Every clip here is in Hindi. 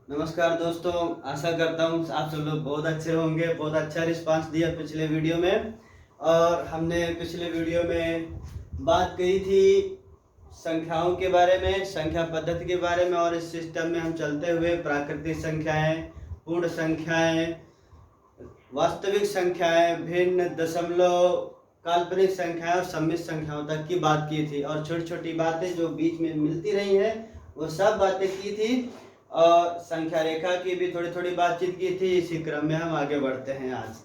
नमस्कार दोस्तों, आशा करता हूँ आप सब लोग बहुत अच्छे होंगे। बहुत अच्छा रिस्पांस दिया पिछले वीडियो में। और हमने पिछले वीडियो में बात कही थी संख्याओं के बारे में, संख्या पद्धति के बारे में। और इस सिस्टम में हम चलते हुए प्राकृतिक संख्याएं, पूर्ण संख्याएं, वास्तविक संख्याएं, भिन्न, दशमलव, काल्पनिक संख्याएं और सम्मिश्र संख्याओं तक की बात की थी। और छोटी छोटी बातें जो बीच में मिलती रही हैं वो सब बातें की थी। और संख्या रेखा की भी थोड़ी थोड़ी बातचीत की थी। इसी क्रम में हम आगे बढ़ते हैं आज।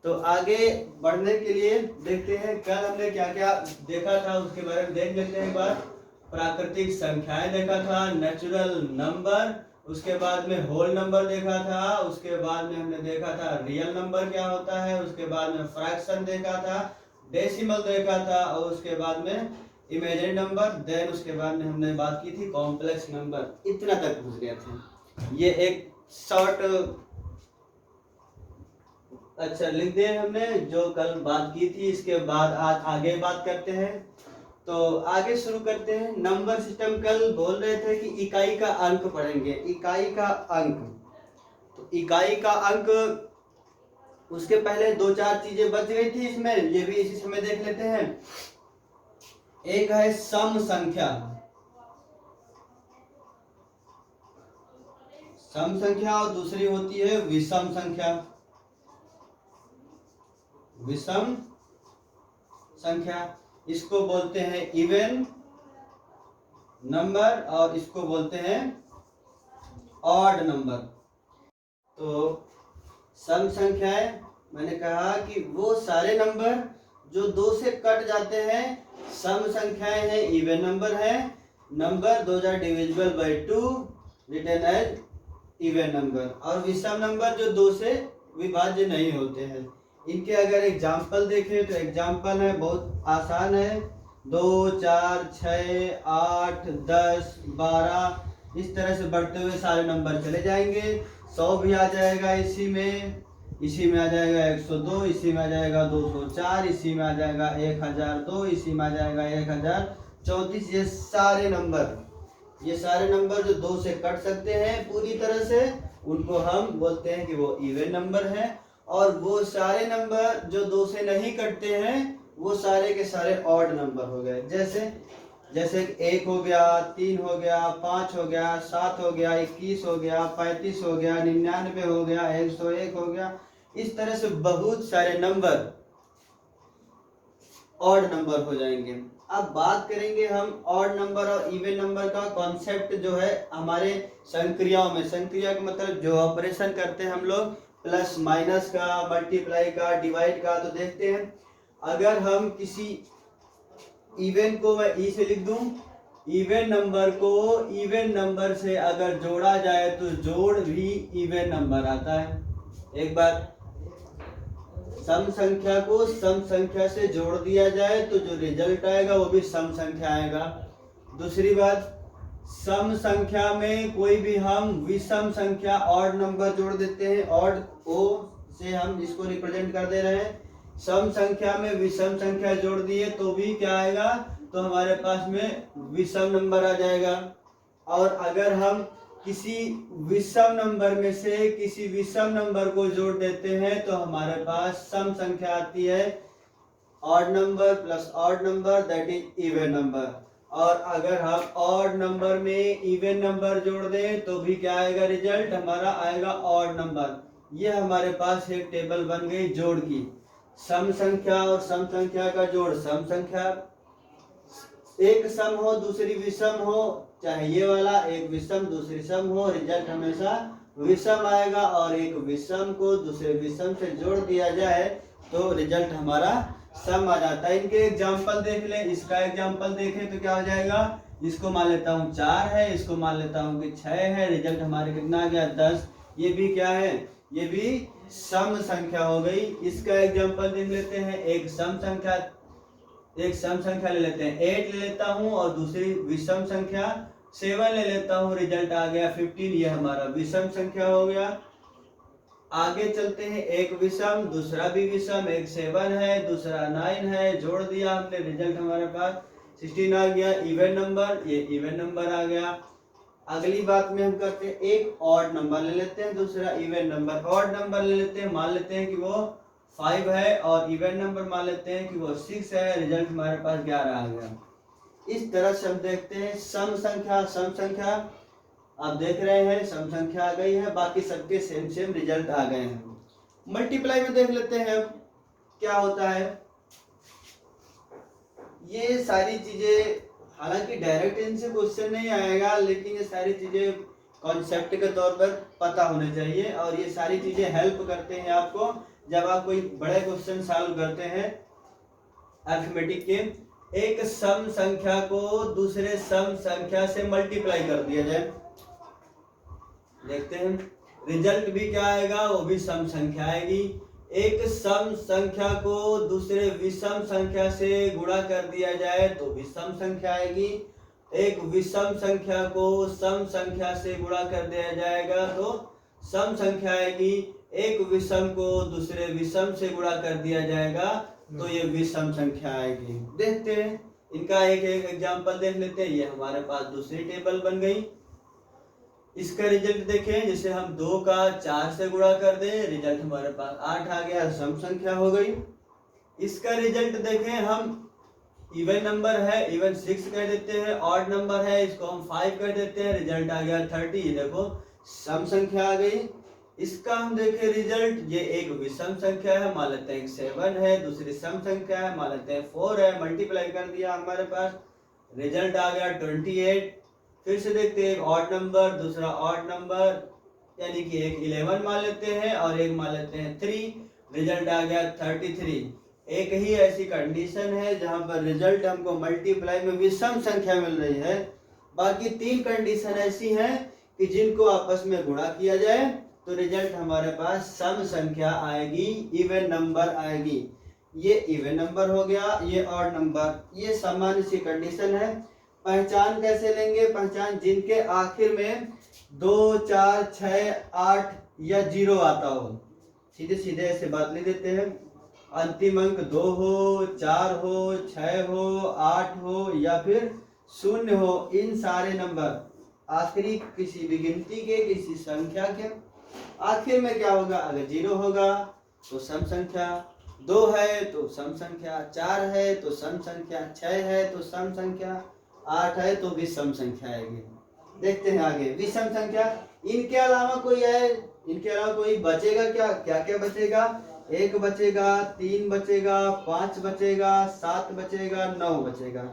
तो आगे बढ़ने के लिए देखते हैं कल हमने क्या क्या देखा था, उसके बारे में देख लेते हैं एक बार। प्राकृतिक संख्याएं देखा था, नेचुरल नंबर, उसके बाद में होल नंबर देखा था, उसके बाद में हमने देखा था रियल नंबर क्या होता है, उसके बाद में फ्रैक्शन देखा था, डेसिमल देखा था, और उसके बाद में इमेजिनरी नंबर। देन उसके बाद में हमने बात की थी कॉम्प्लेक्स नंबर। इतना तक घुस गए थे। ये एक शॉर्ट अच्छा लिख दिए हमने जो कल बात की थी। इसके बाद आज आगे बात करते हैं। तो आगे शुरू करते हैं। नंबर सिस्टम कल बोल रहे थे कि इकाई का अंक पढ़ेंगे। इकाई का अंक, तो इकाई का अंक, उसके पहले दो चार चीजें बच गई थी इसमें, ये भी इसी समय देख लेते हैं। एक है सम संख्या। सम संख्या और दूसरी होती है विषम संख्या। विषम संख्या, इसको बोलते हैं इवन नंबर और इसको बोलते हैं ऑड नंबर। तो सम संख्याएं, मैंने कहा कि वो सारे नंबर जो दो से कट जाते हैं। सम संख्याएं हैं, इवन नंबर है। Number those are divisible by 2, written as even number. और विषम नंबर जो दो से विभाज्य नहीं होते हैं। इनके अगर एग्जाम्पल देखें तो एग्जाम्पल है, बहुत आसान है। 2, 4, 6, 8, 10, 12, इस तरह से बढ़ते हुए सारे नंबर चले जाएंगे। 100 भी आ जाएगा इसी में आ जाएगा 102, इसी में आ जाएगा 204, इसी में आ जाएगा 1002, इसी में आ जाएगा 1034। ये सारे नंबर जो दो से कट सकते हैं पूरी तरह से, उनको हम बोलते हैं कि वो इवन नंबर है। और वो सारे नंबर जो दो से नहीं कटते हैं वो सारे के सारे ऑड नंबर हो गए। जैसे 1 हो गया, 3 हो गया, 5 हो गया, 7 हो गया, 21 हो गया, 35 हो गया, 99 हो गया, 101 हो गया। इस तरह से बहुत सारे नंबर ऑड नंबर हो जाएंगे। अब बात करेंगे हम ऑड नंबर और इवन नंबर का। कॉन्सेप्ट जो है हमारे संक्रियाओं में, संक्रिया का मतलब जो ऑपरेशन करते हैं हम लोग, प्लस माइनस का, मल्टीप्लाई का, डिवाइड का। तो देखते हैं, अगर हम किसी इवन को मैं ई से लिख दूं, इवन नंबर को इवन नंबर से अगर जोड़ा जाए तो जोड़ भी इवन नंबर आता है। एक बार सम संख्या को सम संख्या से जोड़ दिया जाए तो जो रिजल्ट आएगा वो भी सम संख्या आएगा। दूसरी बात, सम संख्या में कोई भी हम विषम संख्या ऑड नंबर जोड़ देते हैं। ऑड ओ से हम इसको रिप्रेजेंट कर दे रहे हैं। सम संख्या में विषम संख्या जोड़ दिए तो भी क्या आएगा, तो हमारे पास में विषम नंबर आ जाएगा। और अगर हम किसी विषम नंबर में से किसी विषम नंबर को जोड़ देते हैं तो हमारे पास सम संख्या आती है। Odd number plus odd number, that is even number. और अगर हम ऑड नंबर में इवन नंबर जोड़ दें तो भी क्या आएगा, रिजल्ट हमारा आएगा ऑड नंबर। ये हमारे पास एक टेबल बन गई जोड़ की। सम संख्या और सम संख्या का जोड़ सम संख्या, एक सम हो दूसरी विषम हो, चाहे ये वाला एक विषम दूसरी सम हो, रिजल्ट हमेशा विषम आएगा। और एक विषम को दूसरे विषम से जोड़ दिया जाए तो रिजल्ट हमारा सम आ जाता है। इनके एग्जाम्पल देख ले। इसका एग्जाम्पल देखें तो क्या हो जाएगा, इसको मान लेता हूँ 4 है, इसको मान लेता हूँ कि 6 है, रिजल्ट हमारे कितना आ गया 10। ये भी क्या है, ये भी सम संख्या हो गई। इसका एग्जाम्पल देख लेते हैं। एक सम संख्या ले लेते हैं 8 ले लेता हूँ, और दूसरी विषम संख्या 7 ले लेता हूँ, रिजल्ट आ गया 15। ये हमारा विषम संख्या हो गया। आगे चलते हैं, एक विषम दूसरा भी विषम, एक 7 है दूसरा 9 है, जोड़ दिया हमने, रिजल्ट हमारे पास 16 आ गया। इवन नंबर, ये इवन नंबर आ गया। अगली बात में हम करते हैं एक ऑड नंबर ले लेते हैं, दूसरा इवन नंबर। ऑड नंबर ले लेते हैं, मान लेते हैं कि वो 5 है, और इवन नंबर मान लेते हैं कि वो 6 है। रिजल्ट हमारे पास 11 आ गया। इस तरह से हम देखते हैं सम संख्या। सम संख्या आप देख रहे हैं, सम संख्या आ गई है, बाकी सबके सेम सेम रिजल्ट आ गए हैं। मल्टीप्लाई में देख लेते हैं क्या होता है। ये सारी चीजें हालांकि डायरेक्ट इनसे क्वेश्चन नहीं आएगा, लेकिन ये सारी चीजें कॉन्सेप्ट के तौर पर पता होने चाहिए, और ये सारी चीजें हेल्प करते हैं आपको जब आप कोई बड़े क्वेश्चन सॉल्व करते हैं अरिथमेटिक के। एक सम संख्या को दूसरे सम संख्या से मल्टीप्लाई कर दिया जाए, देखते हैं रिजल्ट भी क्या आएगा, वो भी सम संख्या आएगी। एक सम संख्या को दूसरे विषम संख्या से गुणा कर दिया जाए तो भी सम संख्या आएगी। एक विषम संख्या को सम संख्या से गुणा कर दिया जाएगा तो सम संख्या आएगी। एक विषम को दूसरे विषम से गुणा कर दिया जाएगा तो ये विषम संख्या आएगी। देखते हैं इनका एक एक एग्जांपल देख लेते हैं। ये हमारे पास दूसरी टेबल बन गई। इसका रिजल्ट देखें, जैसे हम 2 का 4 से गुणा कर दें, रिजल्ट हमारे पास 8 आ गया, सम संख्या हो गई। इसका रिजल्ट देखें, हम इवन नंबर है, इवन 6 कह देते हैं, ऑड नंबर है, इसको हम 5 कह देते हैं, रिजल्ट आ गया 30। देखो सम संख्या आ गई। इसका हम देखें रिजल्ट, ये एक विषम संख्या है, मान लेते हैं 7 है, दूसरी सम संख्या है, मान लेते हैं 4 है, मल्टीप्लाई कर दिया हमारे पास, रिजल्ट आ गया 28। फिर से देखते हैं एक ऑड नंबर, दूसरा ऑड नंबर, यानी कि एक 11 मान लेते हैं और एक मान लेते हैं 3, रिजल्ट आ गया 33। एक ही ऐसी कंडीशन है जहां पर रिजल्ट हमको मल्टीप्लाई में विषम संख्या मिल रही है। बाकी 3 कंडीशन ऐसी हैं कि जिनको आपस में गुणा किया जाए तो रिजल्ट हमारे पास सम संख्या आएगी, इवन नंबर आएगी। ये इवन नंबर हो गया, ये ऑड नंबर, ये सामान्य सी कंडीशन है। पहचान कैसे लेंगे? पहचान जिनके आखिर में 2, 4, 6, 8 या 0 आता हो, सीधे सीधे ऐसे बात ले देते हैं। अंतिम अंक 2 हो, 4 हो, 6 हो, 8 हो या फिर 0 हो, इन सारे नंबर आखिरी किसी भी गिनती के, किसी संख्या के आखिर में क्या होगा? अगर 0 होगा तो सम संख्या, 2 है तो सम संख्या, 4 है तो सम संख्या, 6 है तो सम संख्या, 8 है तो विषम संख्या आएगी। देखते हैं आगे विषम संख्या। इनके अलावा कोई है? इनके अलावा कोई बचेगा क्या? क्या क्या बचेगा? 1 बचेगा, 3 बचेगा, 5 बचेगा, 7 बचेगा, 9 बचेगा।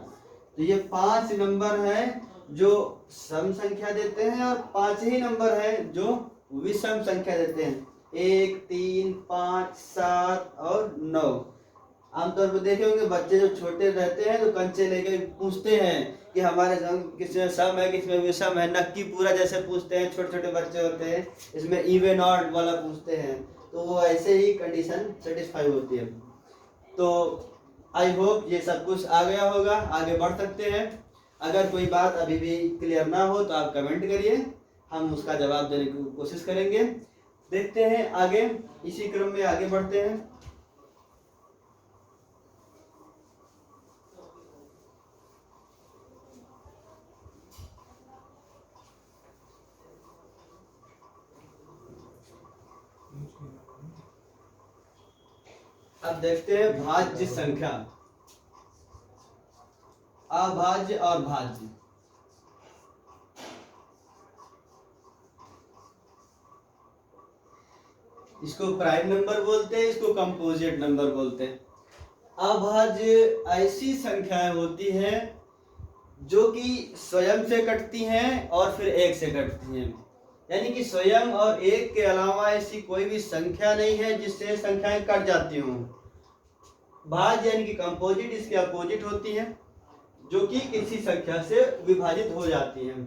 तो ये 5 नंबर हैं जो सम संख्या देते हैं और 5 ही नंबर हैं जो विषम संख्या देते हैं। 1, 3, 5, 7 और 9। आमतौर पर देखे होंगे बच्चे जो छोटे रहते हैं तो कंचे लेके पूछते हैं कि हमारे किसमें सम है, किसमें विषम है, नक्की पूरा जैसे पूछते हैं। छोटे छोटे बच्चे होते हैं, इसमें इवन ऑड वाला पूछते हैं, तो वो ऐसे ही कंडीशन सेटिस्फाई होती है। तो आई होप ये सब कुछ आ गया होगा, आगे बढ़ सकते हैं। अगर कोई बात अभी भी क्लियर ना हो तो आप कमेंट करिए, हम उसका जवाब देने की कोशिश करेंगे। देखते हैं आगे, इसी क्रम में आगे बढ़ते हैं। अब देखते हैं भाज्य संख्या, अभाज्य और भाज्य। इसको प्राइम नंबर बोलते हैं, इसको कंपोजिट नंबर बोलते हैं। अभाज्य ऐसी संख्याएं होती हैं जो कि स्वयं से कटती हैं और फिर 1 से कटती हैं, यानी कि स्वयं और 1 के अलावा ऐसी कोई भी संख्या नहीं है जिससे संख्याएं कट जाती हों। भाज्य यानी कि कंपोजिट इसके अपोजिट होती है, जो कि किसी संख्या से विभाजित हो जाती हैं।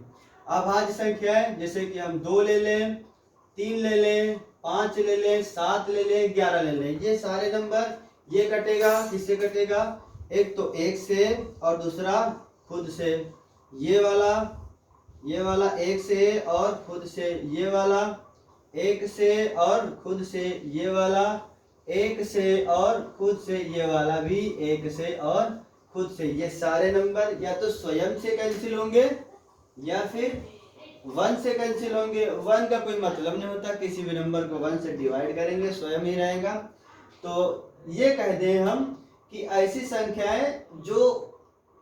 अभाज्य संख्याएं जैसे कि हम 2 ले लें, 3 ले लें, 5 ले लें, 7 ले लें, 11 ले लें, ये सारे नंबर ये कटेगा, किससे कटेगा? एक तो 1 से और दूसरा खुद से। ये वाला 1 से और खुद से, ये वाला 1 से और खुद से, ये वाला 1 से और खुद से, ये वाला भी 1 से और खुद से। ये सारे नंबर या तो स्वयं से कैंसिल होंगे या फिर 1 से कैंसिल होंगे, 1 का कोई मतलब नहीं होता, किसी भी नंबर को 1 से डिवाइड करेंगे स्वयं ही रहेगा। तो ये कह दें हम कि ऐसी संख्याएं जो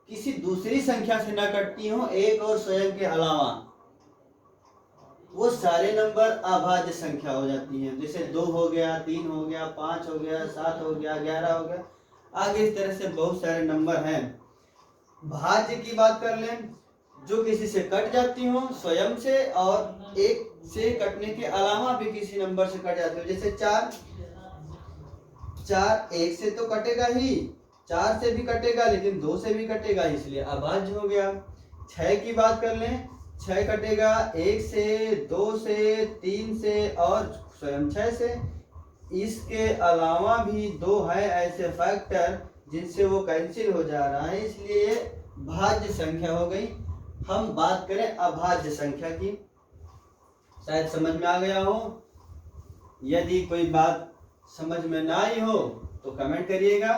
किसी दूसरी संख्या से न कटती हो, एक और स्वयं के अलावा, वो सारे नंबर अभाज्य संख्या हो जाती हैं। जैसे 2 हो गया, 3 हो गया, 5 हो गया, 7 हो गया, 11 हो गया, आगे इस तरह से बहुत सारे नंबर हैं। भाज्य की बात कर लें, जो किसी से कट जाती हो स्वयं से, और एक से कटने के अलावा भी किसी नंबर से कट जाती हो। जैसे 4 1 से तो कटेगा ही, 4 से भी कटेगा, लेकिन 2 से भी कटेगा, इसलिए अभाज्य हो गया। 6 की बात कर लें, 6 कटेगा 1 से, 2 से, 3 से और स्वयं 6 से। इसके अलावा भी 2 है ऐसे फैक्टर जिनसे वो कैंसिल हो जा रहा है, इसलिए भाज्य संख्या हो गई। हम बात करें अभाज्य संख्या की। शायद समझ में आ गया हो। यदि कोई बात समझ में ना आई हो तो कमेंट करिएगा।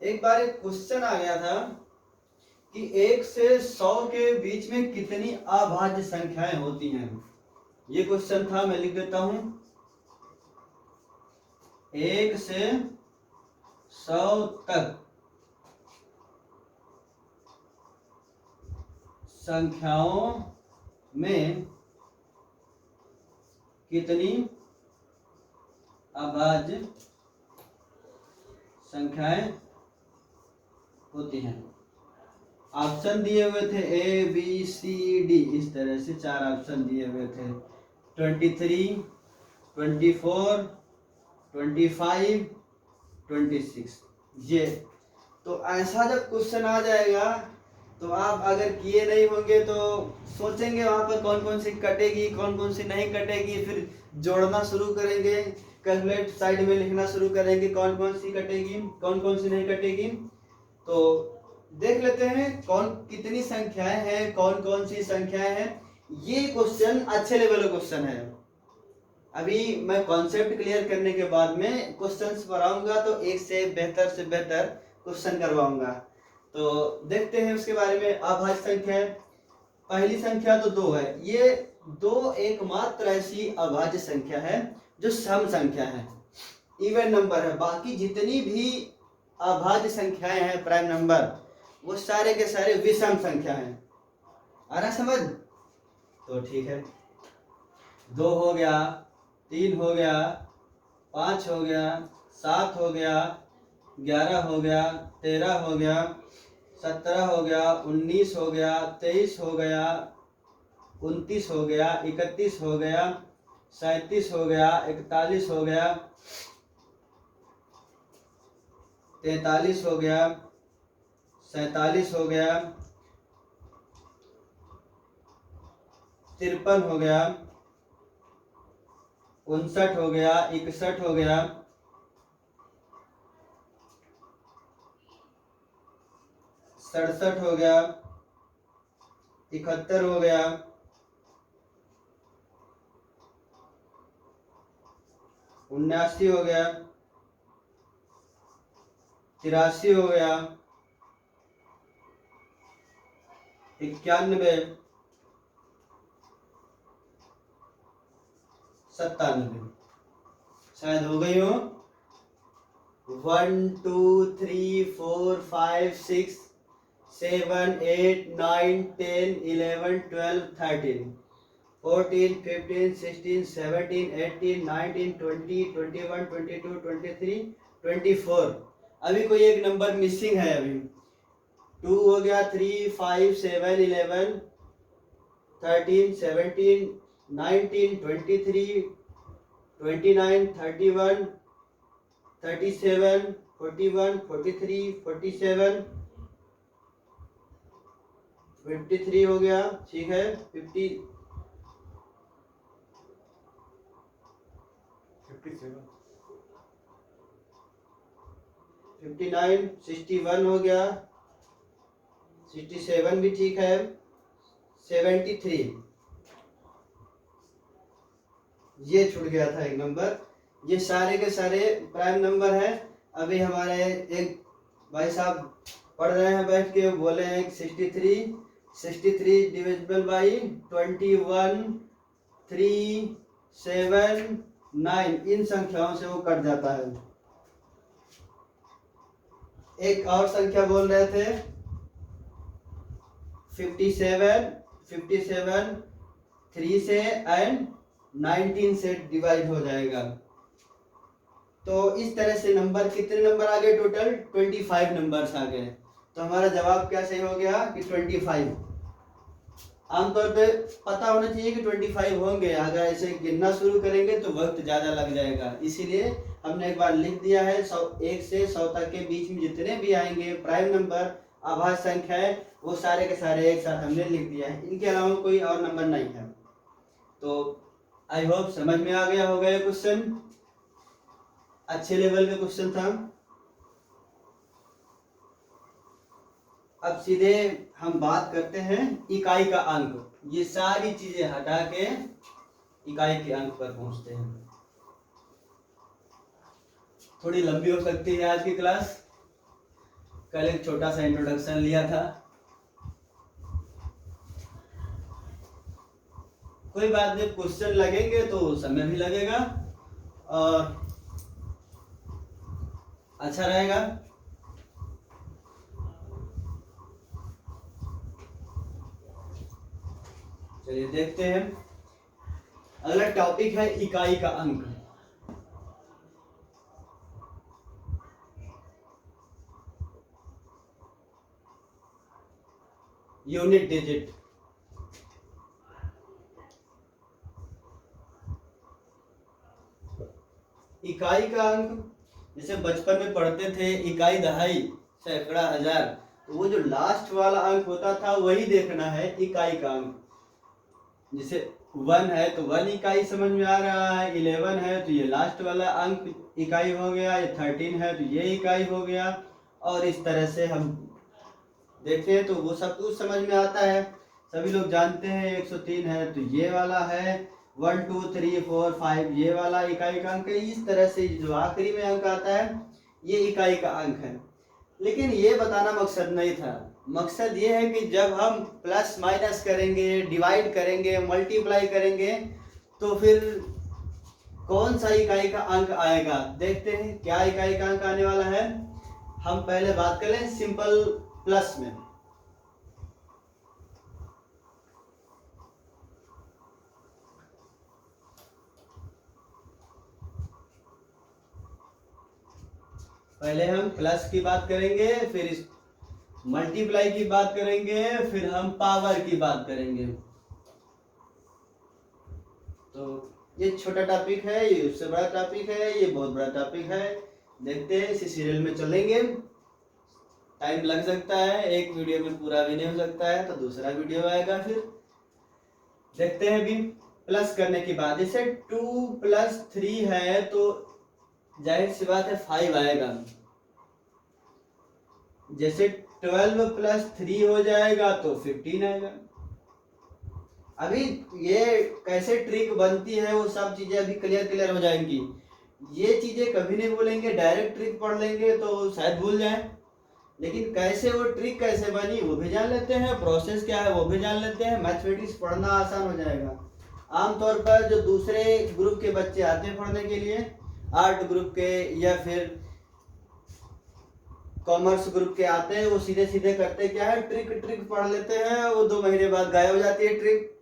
एक बार एक क्वेश्चन आ गया था कि 1 से 100 के बीच में कितनी अभाज्य संख्याएं होती हैं। ये क्वेश्चन था, मैं लिख देता हूं। 1 से 100 तक संख्याओं में कितनी अभाज्य संख्याएं होती हैं। ऑप्शन दिए हुए थे A B C D, इस तरह से 4 ऑप्शन दिए हुए थे। 23, 24, 25, 26। ये तो ऐसा जब क्वेश्चन आ जाएगा तो आप अगर किए नहीं होंगे तो सोचेंगे वहां पर कौन कौन सी कटेगी, कौन कौन सी नहीं कटेगी, फिर जोड़ना शुरू करेंगे, कैलकुलेट साइड में लिखना शुरू करेंगे कौन कौन सी कटेगी, कौन कौन सी नहीं कटेगी। तो देख लेते हैं कौन कितनी संख्याएं हैं, कौन कौन सी संख्याएं हैं। ये क्वेश्चन अच्छे लेवल का क्वेश्चन है। अभी मैं कॉन्सेप्ट क्लियर करने के बाद में क्वेश्चंस पढ़ाऊंगा तो एक से बेहतर क्वेश्चन करवाऊंगा। तो देखते हैं उसके बारे में। अभाज्य संख्या, पहली संख्या तो 2 है। ये 2 एकमात्र ऐसी अभाज्य संख्या है जो सम संख्या है, इवन नंबर है। बाकी जितनी भी अभाज्य संख्याएं हैं प्राइम नंबर, वो सारे के सारे विषम संख्या हैं। आ रहा समझ? तो ठीक है, 2 हो गया, 3 हो गया, 5 हो गया, 7 हो गया, 11 हो गया, 13 हो गया, 17 हो गया, 19 हो गया, 23 हो गया, 29 हो गया, 31 हो गया, 37 हो गया, 41 हो गया, 43 हो गया, 47 हो गया, 53 हो गया, 59 हो गया, 61 हो गया, 67 हो गया, 71 हो गया, 79 हो गया, 83 हो गया, 91, 97। शायद हो गई हो। 1 2 3 4 5 6 7 8 9 10 11 12 13 14 15 16 17 18 19 20 21 22 23 24। अभी कोई एक नंबर मिसिंग है। अभी 2 हो गया, 3 5 7 11 13 17 19 23 29 31 37 41 43 47 53 हो गया। ठीक है, 57 59 61 हो गया, 67 भी ठीक है, 73 ये छूट गया था एक नंबर। ये सारे के सारे प्राइम नंबर है। अभी हमारे एक भाई साहब पढ़ रहे हैं बैठ के, बोले हैं 63 63 डिविजिबल बाई 21, 3, 7, 9 इन संख्याओं से वो कट जाता है। एक और संख्या बोल रहे थे 57, 3 से एंड 19 से डिवाइड हो जाएगा। तो इस तरह से नंबर, कितने नंबर आ गए टोटल? 25 नंबर्स आ गए। तो हमारा जवाब क्या सही हो गया कि 25। आमतौर पे पता होना चाहिए कि 25 होंगे, अगर ऐसे गिनना शुरू करेंगे तो वक्त ज़्यादा लग जाएगा, इसीलिए हमने एक बार लिख दिया है। 1 से 100 तक के बीच में जितने भी आएंगे प्राइम नंबर, आभाज्य संख्या है, वो सारे के सारे एक साथ हमने लिख दिया है। इनके अलावा कोई और नंबर नहीं है। तो आई होप समझ में आ गया होगा ये क्वेश्चन, अच्छे लेवल का क्वेश्चन था। अब सीधे हम बात करते हैं इकाई का अंक। ये सारी चीजें हटा के इकाई के अंक पर पहुंचते हैं। थोड़ी लंबी हो सकती है आज की क्लास, कल एक छोटा सा इंट्रोडक्शन लिया था, कोई बात नहीं, क्वेश्चन लगेंगे तो समय भी लगेगा और अच्छा रहेगा। चलिए देखते हैं, अगला टॉपिक है इकाई का अंक। Unit digit. इकाई का अंक जैसे बचपन में पढ़ते थे, इकाई, दहाई, सैकड़ा, हजार, तो वो जो लास्ट वाला अंक होता था वही देखना है इकाई का अंक। जैसे 1 है तो 1 इकाई समझ में आ रहा है, 11 है तो ये लास्ट वाला अंक इकाई हो गया, ये 13 है तो ये इकाई हो गया, और इस तरह से हम देखें तो वो सब कुछ समझ में आता है। सभी लोग जानते हैं 103 है तो ये वाला है, 1, 2, 3, 4, 5 ये वाला इकाई का अंक है। इस तरह से जो आखिरी में अंक आता है ये इकाई का अंक है। लेकिन ये बताना मकसद नहीं था, मकसद ये है कि जब हम प्लस माइनस करेंगे, डिवाइड करेंगे, मल्टीप्लाई करेंगे, तो फिर कौन सा इकाई का अंक आएगा। देखते हैं क्या इकाई का अंक आने वाला है। हम पहले बात करें सिंपल प्लस में। पहले हम प्लस की बात करेंगे, फिर मल्टीप्लाई की बात करेंगे, फिर हम पावर की बात करेंगे। तो ये छोटा टॉपिक है, ये उससे बड़ा टॉपिक है, ये बहुत बड़ा टॉपिक है। देखते हैं, इसी सीरियल में चलेंगे। टाइम लग सकता है, एक वीडियो में पूरा भी नहीं हो सकता है, तो दूसरा वीडियो आएगा। फिर देखते हैं भी प्लस करने की बात। जैसे 2 + 3 है तो जाहिर सी बात है 5 आएगा। जैसे 12 + 3 हो जाएगा तो 15 आएगा। अभी ये कैसे ट्रिक बनती है वो सब चीजें अभी क्लियर हो जाएंगी। ये चीजें कभी नहीं भूलेंगे, डायरेक्ट ट्रिक पढ़ लेंगे तो शायद भूल जाएं, लेकिन कैसे वो ट्रिक कैसे बनी वो भी जान लेते हैं, प्रोसेस क्या है वो भी जान लेते हैं, मैथमेटिक्स पढ़ना आसान हो जाएगा। आमतौर पर जो दूसरे ग्रुप के बच्चे आते हैं पढ़ने के लिए, आर्ट ग्रुप के या फिर कॉमर्स ग्रुप के आते हैं, वो सीधे सीधे करते क्या है, ट्रिक पढ़ लेते हैं, वो 2 महीने बाद गायब हो जाती है ट्रिक,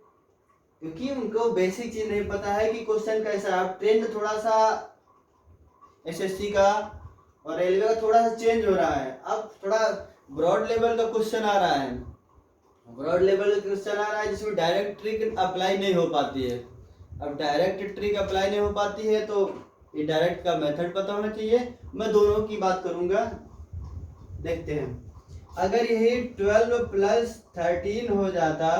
क्योंकि उनको बेसिक चीज नहीं पता है कि क्वेश्चन कैसा है। ट्रेंड थोड़ा सा एसएससी का और रेलवे का थोड़ा सा चेंज हो रहा है, अब थोड़ा ब्रॉड लेवल का क्वेश्चन आ रहा है, ब्रॉड लेवल का क्वेश्चन आ रहा है जिसमें डायरेक्ट ट्रिक अप्लाई नहीं हो पाती है। अब डायरेक्ट ट्रिक अप्लाई नहीं हो पाती है तो ये डायरेक्ट का मेथड पता होना चाहिए। मैं दोनों की बात करूंगा, देखते हैं। अगर यही 12 + 13 हो जाता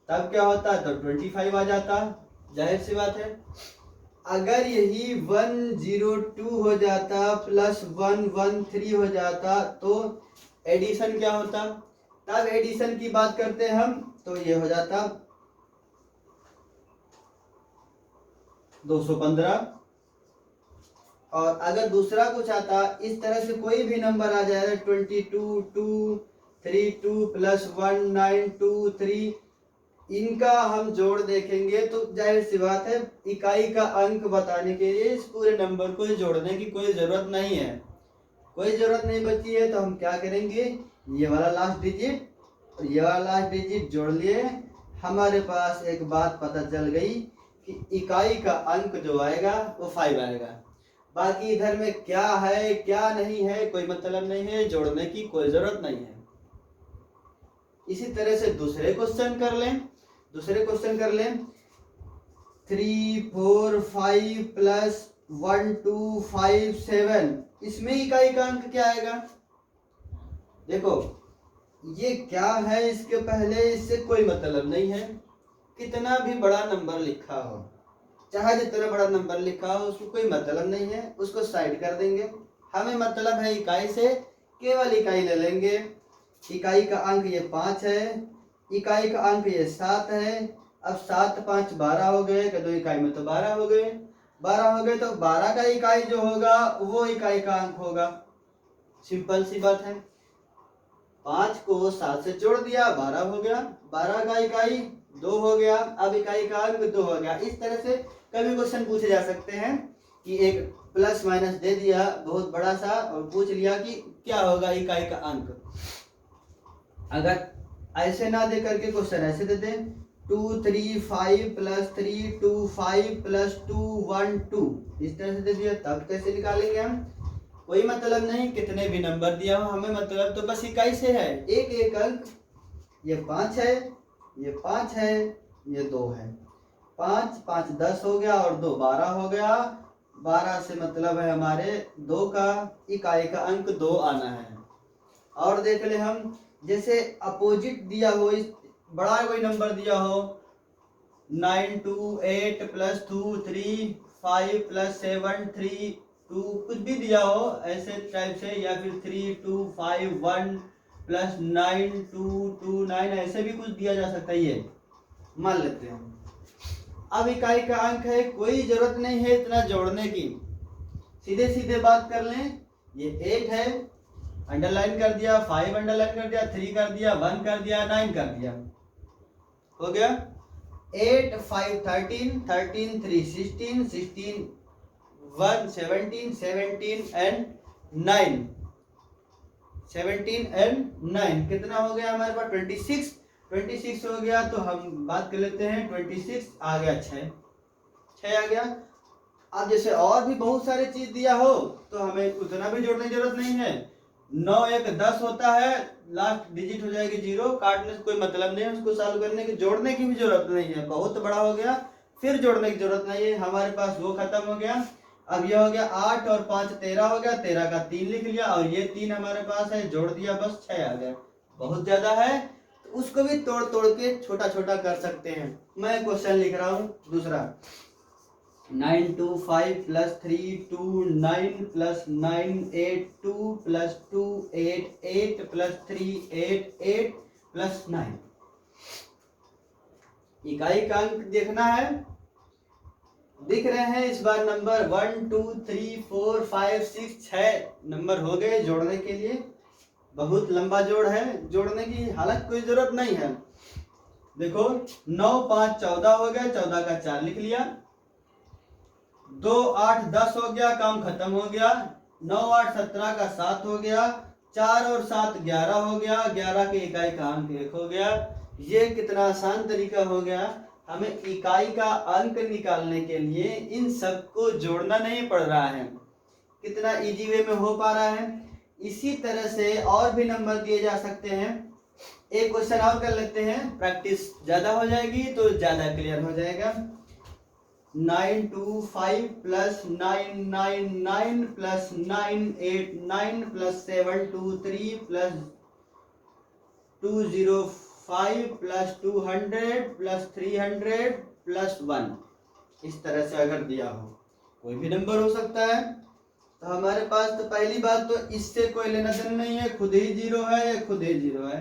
तब क्या होता, तो 25 आ जाता, जाहिर सी बात है। अगर यही 102 हो जाता + 113 हो जाता तो एडिशन क्या होता, तब एडिशन की बात करते हैं हम, तो ये हो जाता 215। और अगर दूसरा कुछ आता, इस तरह से कोई भी नंबर आ जाए, 22, 2, 32 प्लस 1923, इनका हम जोड़ देखेंगे तो जाहिर सी बात है इकाई का अंक बताने के लिए इस पूरे नंबर को जोड़ने की कोई जरूरत नहीं है, कोई जरूरत नहीं बची है। तो हम क्या करेंगे, ये वाला लास्ट डिजिट और ये वाला लास्ट डिजिट जोड़ लिए, हमारे पास एक बात पता चल गई कि इकाई का अंक जो आएगा वो 5 आएगा। बाकी इधर में क्या है क्या नहीं है कोई मतलब नहीं है, जोड़ने की कोई जरूरत नहीं है। इसी तरह से दूसरे क्वेश्चन कर लें, 3 4 5 प्लस 1 2 5 7, इसमें इकाई का अंक क्या आएगा। देखो ये क्या है, इसके पहले इससे कोई मतलब नहीं है, कितना भी बड़ा नंबर लिखा हो, चाहे जितना बड़ा नंबर लिखा हो उसको कोई मतलब नहीं है, उसको साइड कर देंगे। हमें मतलब है इकाई से, केवल इकाई ले लेंगे। इकाई का अंक ये 5 है, इकाई का अंक ये 7 है। अब 7 5 12 हो गए, दो इकाई में तो 12 हो गए, 12 हो गए तो 12 का इकाई जो होगा वो इकाई का अंक होगा। सिंपल सी बात है, 5 को 7 से जोड़ दिया 12 हो गया, 12 का इकाई 2 हो गया, अब इकाई का अंक 2 हो गया। इस तरह से कभी क्वेश्चन पूछे जा सकते हैं कि एक प्लस माइनस दे दिया बहुत बड़ा सा और पूछ लिया कि क्या होगा इकाई का अंक। अगर ऐसे ना दे करके क्वेश्चन ऐसे दे दे 2 3 5 प्लस 3 2 5 प्लस 2 1 2, इस तरह से दे दिया, तब कैसे निकालेंगे हम, कोई मतलब नहीं कितने भी नंबर दिया हो, हमें मतलब तो बस इकाई से है, एक एक अंक। ये 5 है, ये 5 है, ये 2 है, 5 5 10 हो गया और 2 12 हो गया। 12 से मतलब है हमारे 2 का इकाई का अंक 2 आना है। और देख ले हम, जैसे अपोजिट दिया हो, इस बड़ा कोई नंबर दिया हो 9 2 8 प्लस 2 3 5 प्लस 7 3 2, कुछ भी दिया हो ऐसे टाइप से, या फिर 3 2 5 1 प्लस 9 2 2 9, ऐसे भी कुछ दिया जा सकता है। ये मान लेते हैं। अब इकाई का अंक है, कोई जरूरत नहीं है इतना जोड़ने की, सीधे सीधे बात कर लें। ये 8 है, अंडरलाइन कर दिया, 5 अंडरलाइन कर दिया, 3 कर दिया, 1 कर दिया, 9 कर दिया, हो गया। 8 5 13 13 3 16 16 1 17 17 एंड 9 17 एंड 9, कितना हो गया हमारे पास 26 26 हो गया। तो हम बात कर लेते हैं 26 आ गया 6 आ गया। अब जैसे और भी बहुत सारी चीज दिया हो तो हमें उतना भी जोड़ने की जरूरत नहीं है। 9 1 10 होता है, लास्ट डिजिट हो जाएगी 0, काटने से कोई मतलब नहीं है, उसको सॉल्व करने की जोड़ने की भी जरूरत नहीं है। बहुत बड़ा हो गया फिर जोड़ने की जरूरत नहीं है, हमारे पास वो खत्म हो गया। अब ये हो गया 8 और 5 13 हो गया, 13 का 3 लिख लिया और ये 3 हमारे पास है, जोड़ दिया बस 6 आ गया। बहुत ज्यादा है तो उसको भी तोड़ तोड़ के छोटा छोटा कर सकते हैं। मैं क्वेश्चन लिख रहा हूँ दूसरा, 9 2 5 plus 3 2 9 plus 9 8 2 plus 2 8 8 plus 3 8 8 plus 9। इकाई का अंक देखना है, दिख रहे हैं इस बार नंबर 1 2 3 4 5 6 6 नंबर हो गए जोड़ने के लिए। बहुत लंबा जोड़ है, जोड़ने की हालत कोई जरूरत नहीं है। देखो 9 5 14 हो गया, 14 का 4 लिख लिया, 2 8 10 हो गया, काम खत्म हो गया। 9 8 17 का 7 हो गया, 4 और 7 11 हो गया, 11 के इकाई का अंक 1 हो गया। ये कितना आसान तरीका हो गया, हमें इकाई का अंक निकालने के लिए इन सबको जोड़ना नहीं पड़ रहा है, कितना इजी वे में हो पा रहा है। इसी तरह से और भी नंबर दिए जा सकते हैं। एक क्वेश्चन और कर लेते हैं, प्रैक्टिस ज्यादा हो जाएगी तो ज्यादा क्लियर हो जाएगा। 9 2 5 plus 9 9 9 plus 9 8 9 plus 7 2 3 plus 2 0 5 plus 200 plus 300 plus 1, इस तरह से अगर दिया हो, कोई भी नंबर हो सकता है। तो हमारे पास तो पहली बात तो इससे कोई लेना देना नहीं है, खुद ही 0 है, या खुद ही 0 है,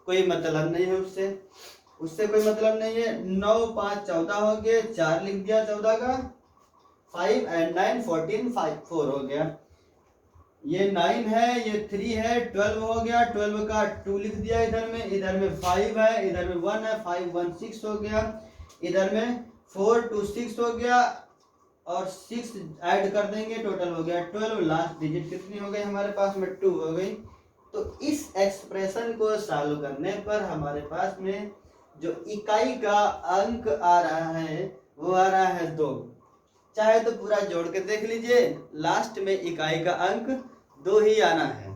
कोई मतलब नहीं है उससे, उससे कोई मतलब नहीं है। 9 5 14 हो गए, 4 लिख दिया 14 का, 5 एंड 9 14 5 4 हो गया। ये 9 है, ये 3 है, 12 हो गया, 12 का 2 लिख दिया इधर में 5 है, इधर में 1 है, 5 1 6 हो गया, इधर में 4 2 6 हो गया और 6 ऐड कर देंगे, टोटल हो गया 12। लास्ट डिजिट कितनी हो गई हमारे पास में? 2 हो गई। तो इस एक्सप्रेशन को सॉल्व करने पर हमारे पास में जो इकाई का अंक आ रहा है वो आ रहा है 2। चाहे तो पूरा जोड़ के देख लीजिए, लास्ट में इकाई का अंक 2 ही आना है।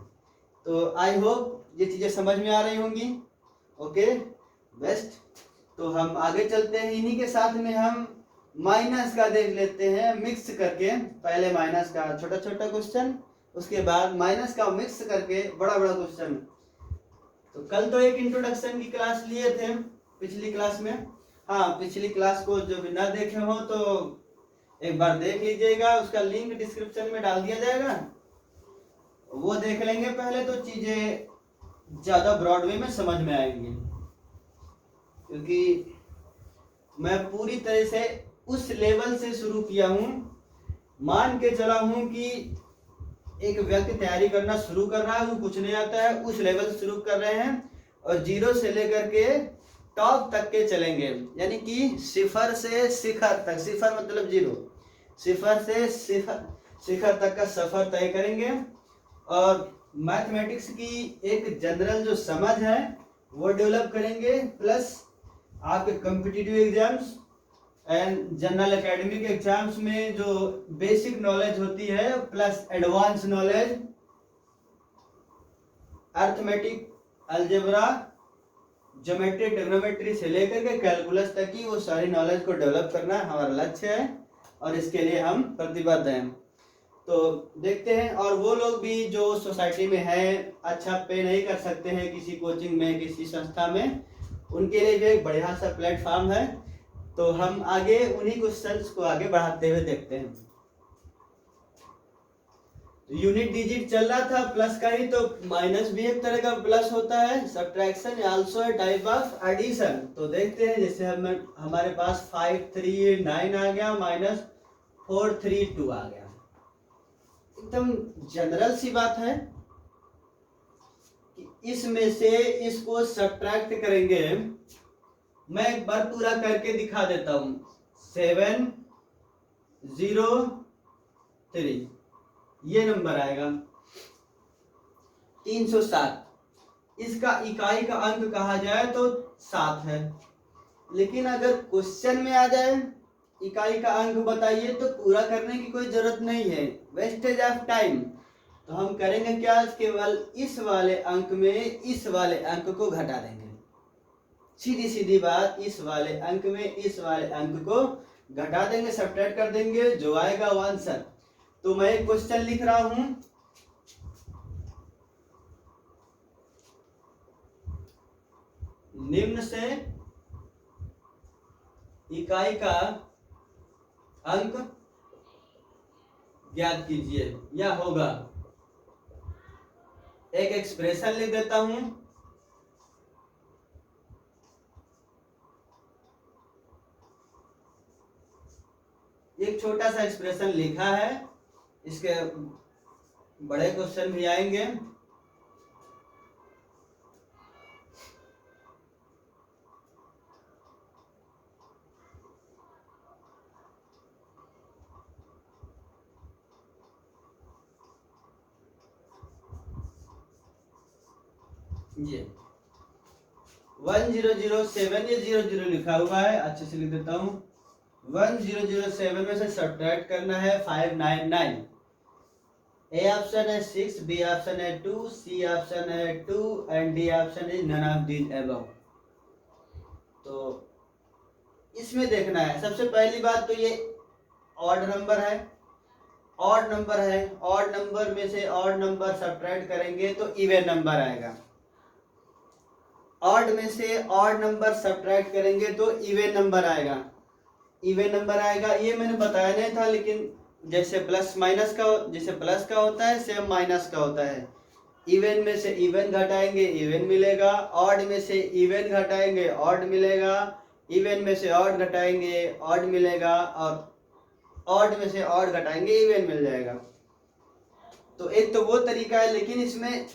तो आई होप ये चीजें समझ में आ रही होंगी। Okay best. तो हम आगे चलते हैं, इन्हीं के साथ में हम माइनस का देख लेते हैं मिक्स करके। पहले माइनस का छोटा छोटा क्वेश्चन, उसके बाद माइनस का मिक्स करके बड़ा बड़ा क्वेश्चन। तो कल तो एक इंट्रोडक्शन की क्लास लिए थे पिछली क्लास में। हाँ, पिछली क्लास को जो भी ना देखे हो तो एक बार देख लीजिएगा, उसका लिंक डिस्क्रिप्शन में डाल दिया जाएगा, वो देख लेंगे पहले, तो चीजें ज्यादा ब्रॉड वे में समझ में आएंगी। क्योंकि मैं पूरी तरह से उस लेवल से शुरू किया हूं, मान के चला हूं कि एक व्यक्ति तैयारी करना शुरू कर रहा है, वो कुछ नहीं आता है, उस लेवल से शुरू कर रहे हैं और 0 से लेकर के टॉप तक के चलेंगे, यानी कि 0 से शिखर तक। शिखर मतलब 0, 0 से शिखर तक का सफर तय करेंगे। और मैथमेटिक्स की एक जनरल जो समझ है वो डेवलप करेंगे, प्लस आपके competitive exams and general academic exams में जो बेसिक नॉलेज होती है plus advance knowledge, arithmetic, algebra, geometry, trigonometry से लेकर के कैलकुलस तक की वो सारी नॉलेज को डेवलप करना हमारा लक्ष्य है और इसके लिए हम प्रतिबद्ध हैं। तो देखते हैं। और वो लोग भी जो सोसाइटी में है, अच्छा पे नहीं कर सकते हैं किसी कोचिंग में, किसी संस्था में, उनके लिए भी एक बढ़िया सा प्लेटफॉर्म है। तो हम आगे उन्हीं क्वेश्चंस को आगे बढ़ाते हुए देखते हैं। यूनिट डिजिट चल रहा था प्लस का ही, तो माइनस भी एक तरह का प्लस होता है, सब्ट्रैक्शन आल्सो है टाइप ऑफ एडिशन। तो देखते हैं, जैसे हमारे पास 5 3 9 आ गया, माइनस 4 3 2 आ गया। एकदम जनरल सी बात है कि इसमें से इसको सब्ट्रैक्ट करेंगे। मैं एक बार पूरा करके दिखा देता हूं। 7 0 3 ये नंबर आएगा 307। इसका इकाई का अंक कहा जाए तो 7 है, लेकिन अगर क्वेश्चन में आ जाए इकाई का अंक बताइए तो पूरा करने की कोई जरूरत नहीं है, वेस्टेज ऑफ टाइम। तो हम करेंगे क्या, केवल इस वाले अंक में इस वाले अंक को घटा देंगे। सीधी सीधी बात, इस वाले अंक में इस वाले अंक को घटा देंगे, सब्ट्रैक्ट कर देंगे, जो आएगा वो आंसर। तो मैं एक क्वेश्चन लिख रहा हूं, निम्न से इकाई का अंक ज्ञात कीजिए, या होगा। एक एक्सप्रेशन लिख देता हूं, एक छोटा सा एक्सप्रेशन लिखा है, इसके बड़े क्वेश्चन भी आएंगे। ये 1007, ये 00 लिखा हुआ है, अच्छे से लिख देता हूं। 1007 में से सब्ट्रैक्ट करना है 599। ए ऑप्शन है 6, बी ऑप्शन है 2, सी ऑप्शन है 2 and D option is none of these above. तो इसमें देखना है, सबसे पहली बात तो ये ऑड नंबर है, ऑड नंबर है, ऑड नंबर में से ऑड नंबर सब्ट्रैक्ट करेंगे तो इवन नंबर आएगा। ऑड में से ऑड नंबर सब्ट्रैक्ट करेंगे तो इवन नंबर आएगा, इवन नंबर आएगा। ये मैंने बताया नहीं था, लेकिन जैसे प्लस माइनस का, जैसे प्लस का होता है सेम माइनस का होता है। इवन में से इवन घटाएंगे इवन मिलेगा, ऑड में से इवन घटाएंगे ऑड मिलेगा, इवन में से ऑड घटाएंगे ऑड मिलेगा, और ऑड में से ऑड घटाएंगे इवन मिल जाएगा। तो एक तो वो तरीका है, लेकिन इसमें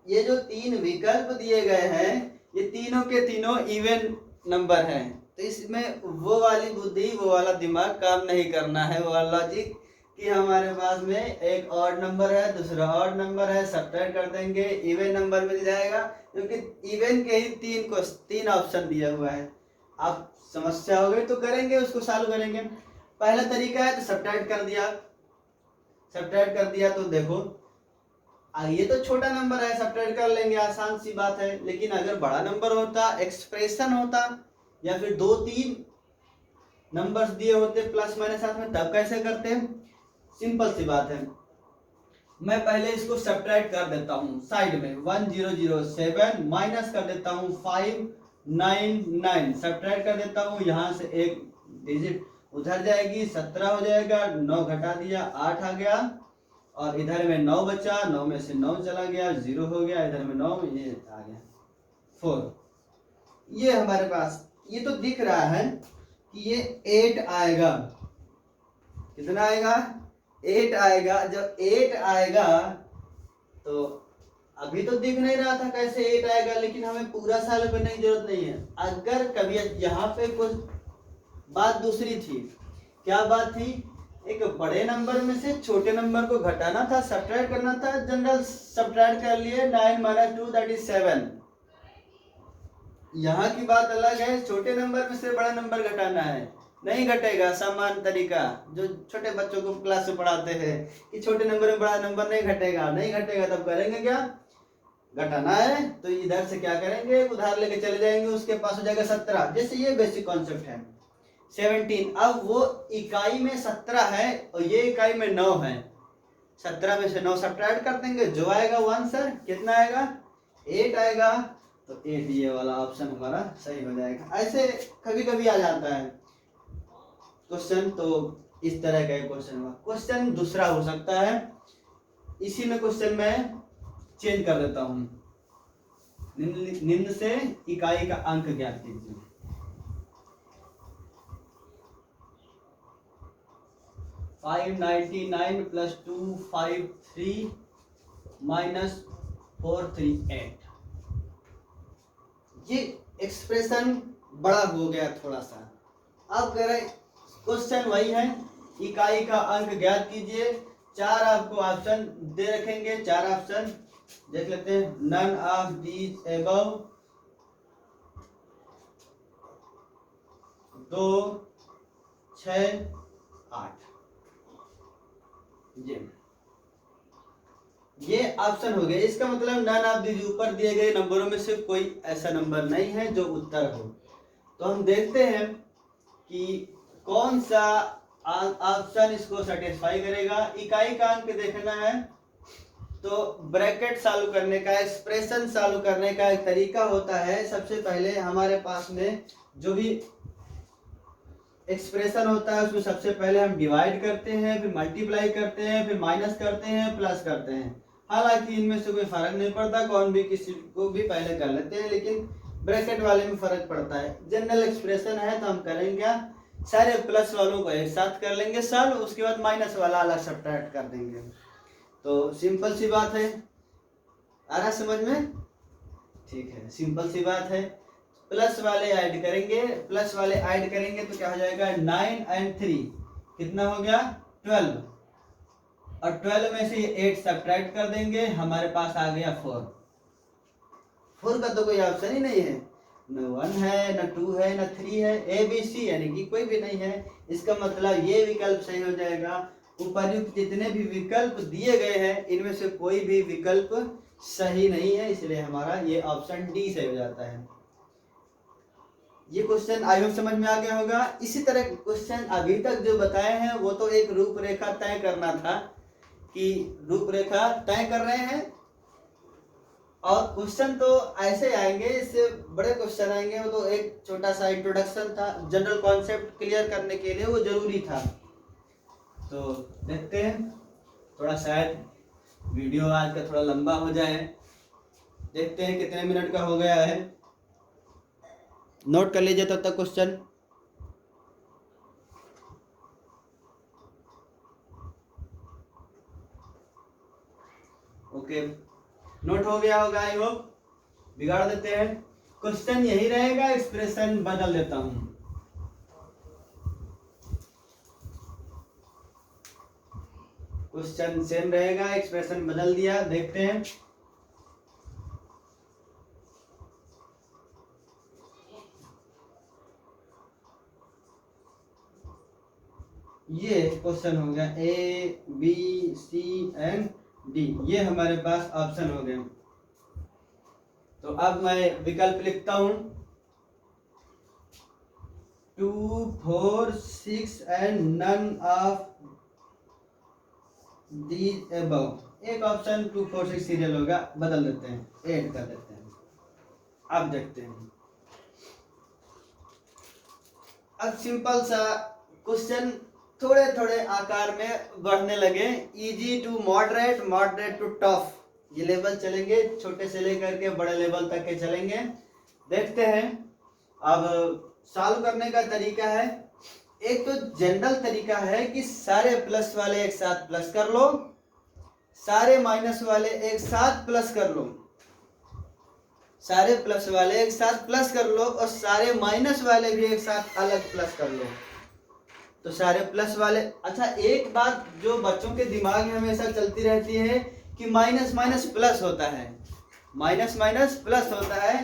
ये जो तीन विकल्प दिए गए हैं ये तीनों के तीनों इवन नंबर हैं, तो इसमें वो वाली बुद्धि, वो वाला दिमाग काम नहीं करना है, वो वाला लॉजिक कि हमारे पास में एक ऑड नंबर है, दूसरा ऑड नंबर है, सब्ट्रैक्ट कर देंगे, इवन नंबर मिल जाएगा, क्योंकि इवन के ही तीन ऑप्शन दिया हुआ है। आप समस्या हो गई तो करेंगे, उसको सॉल्व करेंगे। पहला तरीका है तो सब्ट्रैक्ट कर दिया तो देखो ये तो छोटा नंबर है, सब्ट्रैक्ट कर लेंगे, आसान सी बात है। लेकिन अगर बड़ा नंबर होता, एक्सप्रेशन होता, या फिर 2-3 नंबर्स दिए होते प्लस माइनस साथ में, तब कैसे करते हैं? सिंपल सी बात है, मैं पहले इसको सब्ट्रैक्ट कर देता हूँ साइड में, 1007 माइनस कर देता हूँ 599, सब्ट्रैक्ट कर देता हूँ, यहाँ से एक डिजिट उधर जाएगी, 17 हो जाएगा, 9 घटा दिया 8 आ गया, और इधर में 9 बचा, 9 में से 9 चला गया, 0 हो गया, इधर में 9, ये आ गया 4। ये हमारे पास ये तो दिख रहा है कि ये 8 आएगा। कितना आएगा? 8 आएगा। जब 8 आएगा तो अभी तो दिख नहीं रहा था कैसे 8 आएगा, लेकिन हमें पूरा साल करने की जरूरत नहीं है। अगर कभी यहाँ पे कुछ बात दूसरी थी, क्या बात थी? एक बड़े नंबर में से छोटे नंबर को घटाना था, सब्ट्रैक्ट करना था, जनरल सब्ट्रैक्ट कर लिए, 9 - 2 दैट इज 7। यहाँ की बात अलग है, छोटे नंबर में से बड़ा नंबर घटाना है, नहीं घटेगा। समान तरीका जो छोटे बच्चों को क्लास में पढ़ाते हैं कि छोटे नंबर में बड़ा नंबर नहीं घटेगा, नहीं घटेगा, तब करेंगे क्या? घटाना है तो इधर से क्या करेंगे, उधार लेके चले जाएंगे, उसके पास हो जाएगा 17। जैसे ये बेसिक कॉन्सेप्ट है। 17, अब वो इकाई में 17 है और ये इकाई में 9 है, 17 में से 9 सब्ट्रैक्ट कर देंगे, जो आएगा वो आंसर कितना आएगा? 8 आएगा। तो 8 ये वाला ऑप्शन हमारा सही हो जाएगा। ऐसे कभी कभी आ जाता है क्वेश्चन, तो इस तरह का क्वेश्चन हुआ। क्वेश्चन दूसरा हो सकता है, इसी में क्वेश्चन में चेंज कर देता हूं, निम्न से इकाई का अंक ज्ञात कीजिए। 599 + 253 - 438। ये एक्सप्रेशन बड़ा हो गया थोड़ा सा। अब करें, क्वेश्चन वही है, इकाई का अंक ज्ञात कीजिए। 4 आपको ऑप्शन दे रखेंगे, 4 ऑप्शन देख लेते हैं। None of these above, 2, 6, 8। ये ऑप्शन हो गया। इसका मतलब नन ऑफ दीज, ऊपर दिए गए नंबरों में से कोई ऐसा नंबर नहीं है जो उत्तर हो। तो हम देखते हैं कि कौन सा ऑप्शन इसको सेटिस्फाई करेगा। इकाई का अंक देखना है तो ब्रैकेट सॉल्व करने का, एक्सप्रेशन सॉल्व करने का एक तरीका होता है। सबसे पहले हमारे पास में जो भी एक्सप्रेशन होता है उसमें सबसे पहले हम डिवाइड करते हैं, फिर मल्टीप्लाई करते हैं, फिर माइनस करते हैं, प्लस करते हैं। हालांकि इनमें से कोई फर्क नहीं पड़ता, कौन भी किसी को भी पहले कर लेते हैं, लेकिन ब्रैकेट वाले में फर्क पड़ता है। जनरल एक्सप्रेशन है तो हम करेंगे क्या, सारे प्लस वालों को एक साथ कर लेंगे सॉल्व, उसके बाद माइनस वाला अलग सब्ट्रैक्ट कर देंगे। तो सिंपल सी बात है, आ रहा समझ में? ठीक है, सिंपल सी बात है। प्लस वाले ऐड करेंगे, प्लस वाले ऐड करेंगे तो क्या हो जाएगा, 9 और 3 कितना हो गया, 12, और 12 में से 8 सब्ट्रैक्ट कर देंगे, हमारे पास आ गया 4। 4 का तो कोई ऑप्शन ही नहीं है, न 1 है, न 2 है, न 3 है, ABC यानी कि कोई भी नहीं है। इसका मतलब ये विकल्प सही हो जाएगा। उपर्युक्त जितने भी विकल्प दिए गए हैं इनमें से कोई भी विकल्प सही नहीं है, इसलिए हमारा ये ऑप्शन डी सही हो जाता है। ये क्वेश्चन आई होप समझ में आ गया होगा। इसी तरह क्वेश्चन अभी तक जो बताए हैं वो तो एक रूपरेखा तय करना था कि रूपरेखा तय कर रहे हैं, और क्वेश्चन तो ऐसे आएंगे, इससे बड़े क्वेश्चन आएंगे। वो तो एक छोटा सा इंट्रोडक्शन था, जनरल कॉन्सेप्ट क्लियर करने के लिए वो जरूरी था। तो देखते हैं, थोड़ा शायद वीडियो आज का थोड़ा लंबा हो जाए, देखते हैं कितने मिनट का हो गया है। नोट कर लीजिए तब तक क्वेश्चन। नेगेटिव। नोट हो गया होगा आई होप। बिगाड़ देते हैं, क्वेश्चन यही रहेगा, एक्सप्रेशन बदल देता हूं। क्वेश्चन सेम रहेगा, एक्सप्रेशन बदल दिया, देखते हैं। ये क्वेश्चन हो गया A B C and D, ये हमारे पास ऑप्शन हो गए। तो अब मैं विकल्प लिखता हूं 2 4 6 and none of these above. एक ऑप्शन 2 4 6 सीरियल होगा, बदल देते हैं, ऐड कर देते हैं। अब देखते हैं, अब सिंपल सा क्वेश्चन थोड़े थोड़े आकार में बढ़ने लगे, easy to moderate, moderate to tough, ये लेवल चलेंगे, छोटे से लेकर के बड़े लेवल तक के चलेंगे। देखते हैं अब सॉल्व करने का तरीका है। एक तो जनरल तरीका है कि सारे प्लस वाले एक साथ प्लस कर लो, सारे माइनस वाले एक साथ प्लस कर लो, सारे प्लस वाले एक साथ प्लस कर लो, और सारे माइनस वाले भी एक साथ अलग प्लस कर लो। तो सारे प्लस वाले, अच्छा एक बात जो बच्चों के दिमाग में हमेशा चलती रहती है कि माइनस माइनस प्लस होता है, माइनस माइनस प्लस होता है।